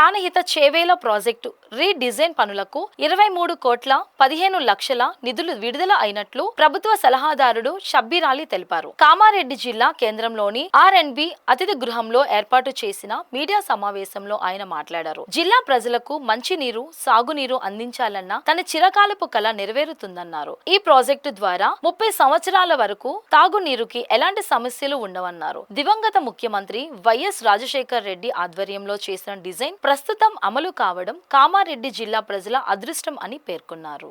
Pranahita Chevella project redesign పనులకు 23,15,00,000 నిధులు విడుదల అయినట్లు ప్రభుత్వ సలహాదారుడు షబ్బీర్ అలీ తెలిపారు. కామారెడ్డి జిల్లా కేంద్రంలోని R&B అతిథి గృహంలో ఏర్పాటు చేసిన మీడియా సమావేశంలో ఆయన మాట్లాడారు. జిల్లా ప్రజలకు మంచినీరు, సాగునీరు అందించాలన్న తన చిరకాలపు కల నెరవేరుతుందన్నారు. ఈ ప్రాజెక్టు ద్వారా 30 సంవత్సరాల వరకు తాగునీరుకి ఎలాంటి సమస్యలు ఉండవన్నారు. దివంగత ముఖ్యమంత్రి వైఎస్ రాజశేఖర్ రెడ్డి ఆధ్వర్యంలో చేసిన డిజైన్ ప్రస్తుతం అమలు కావడం కామారెడ్డి జిల్లా ప్రజల అదృష్టం అని పేర్కొన్నారు.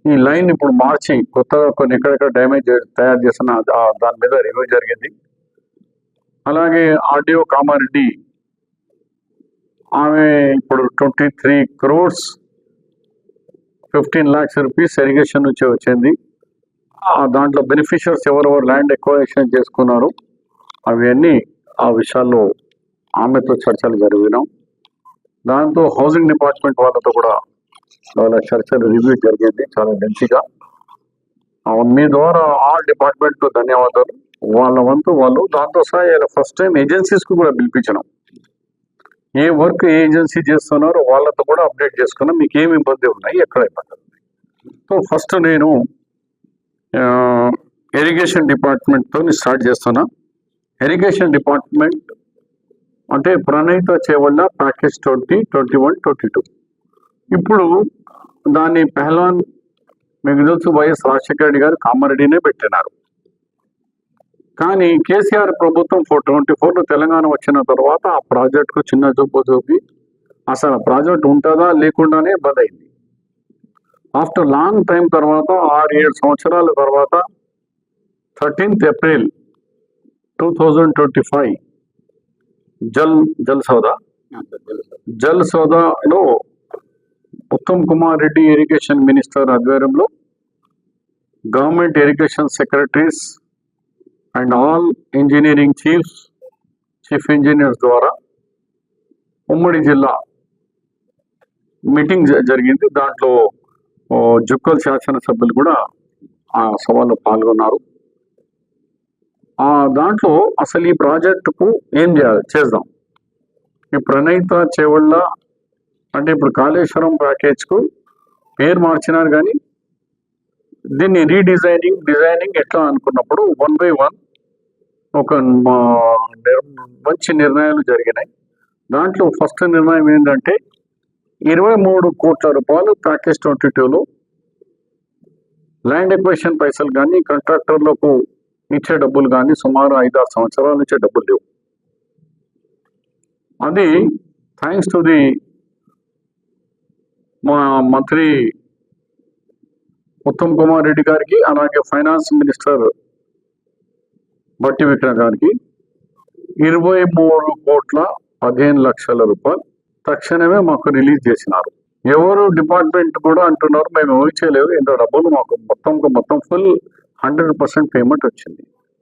ఈ లైన్ ఇప్పుడు మార్చి కొత్తగా కొన్ని ఎక్కడెక్కడ డ్యామేజ్ తయారు చేసిన దాని మీద రివ్యూ జరిగింది. అలాగే ఆర్డీఓ కామారెడ్డి ఆమె ఇప్పుడు 23 crores 15 lakhs రూపీస్ ఇరిగేషన్ నుంచి వచ్చింది. దాంట్లో బెనిఫిషియర్స్ ఎవరెవరు ల్యాండ్ ఎక్వైషన్ చేసుకున్నారు అవన్నీ ఆ విషయాల్లో ఆమెతో చర్చలు జరిగినాం. దాంతో హౌసింగ్ డిపార్ట్మెంట్ వాళ్ళతో కూడా వాళ్ళ చర్చలు రివ్యూ జరిగింది చాలా మంచిగా. మీ ద్వారా ఆ డిపార్ట్మెంట్ ధన్యవాదాలు. వాళ్ళ వంతు వాళ్ళు దాంతో సహా ఫస్ట్ టైం ఏజెన్సీస్కి కూడా పిలిపించడం, ఏ వర్క్ ఏ ఏజెన్సీ చేస్తున్నారో వాళ్ళతో కూడా అప్డేట్ చేసుకున్నాం, మీకు ఏమి ఇబ్బంది ఉన్నాయి, ఎక్కడ ఇబ్బంది ఉంది. సో ఫస్ట్ నేను ఇరిగేషన్ డిపార్ట్మెంట్తో స్టార్ట్ చేస్తున్నా. ఇరిగేషన్ డిపార్ట్మెంట్ అంటే ప్రణయిత చేవల్ల ప్యాకేజ్ 20, 21, 22. ఇప్పుడు దాన్ని పెహల్వాన్ మీకు తెలుసు వైఎస్ రాజశేఖర రెడ్డి గారు కామారెడ్డినే పెట్టినారు. కానీ కేసీఆర్ ప్రభుత్వం 24లో తెలంగాణ వచ్చిన తర్వాత ఆ ప్రాజెక్టుకు చిన్న చూపు చూపి అసలు ప్రాజెక్ట్ ఉంటుందా లేకుండానే బంద్ అయింది. ఆఫ్టర్ లాంగ్ టైం తర్వాత 6-7 సంవత్సరాల తర్వాత 13th April 2025 జల్ సౌదాలో ఉత్తమ్ కుమార్ రెడ్డి ఇరిగేషన్ మినిస్టర్ ఆధ్వర్యంలో government irrigation secretaries and all engineering chief engineers ద్వారా ఉమ్మడి జిల్లా మీటింగ్ జరిగింది. దాంట్లో జుక్కల్ శాసనసభ్యులు కూడా ఆ సభలో పాల్గొన్నారు. దాంట్లో అసలు ఈ ప్రాజెక్టుకు ఏం చేద్దాం, ఈ ప్రణయిత చేవళ్ళ అంటే ఇప్పుడు కాళేశ్వరం ప్యాకేజ్కు పేరు మార్చినారు, కానీ దీన్ని డిజైనింగ్ ఎట్లా అనుకున్నప్పుడు 1 by 1 ఒక మంచి నిర్ణయాలు జరిగినాయి. దాంట్లో ఫస్ట్ నిర్ణయం ఏంటంటే 23 కోట్ల రూపాయలు ప్యాకేజ్ 22లో ల్యాండ్ ఎక్వైషన్ పైసలు కానీ కాంట్రాక్టర్లకు ఇచ్చే డబ్బులు కానీ సుమారు 5-6 సంవత్సరాల నుంచే డబ్బులు లేవు. అది థ్యాంక్స్ టు ది మా మంత్రి ఉత్తమ్ కుమార్ రెడ్డి గారికి, అలాగే ఫైనాన్స్ మినిస్టర్ బట్టి విక్రమ్ గారికి 23,15,00,000 రూపాయలు తక్షణమే మాకు రిలీజ్ చేసినారు. ఎవరు డిపార్ట్మెంట్ కూడా అంటున్నారు మేము ఊహించలేవు, ఇంత డబ్బులు మాకు మొత్తం ఫుల్ 100% పేమెంట్ వచ్చింది.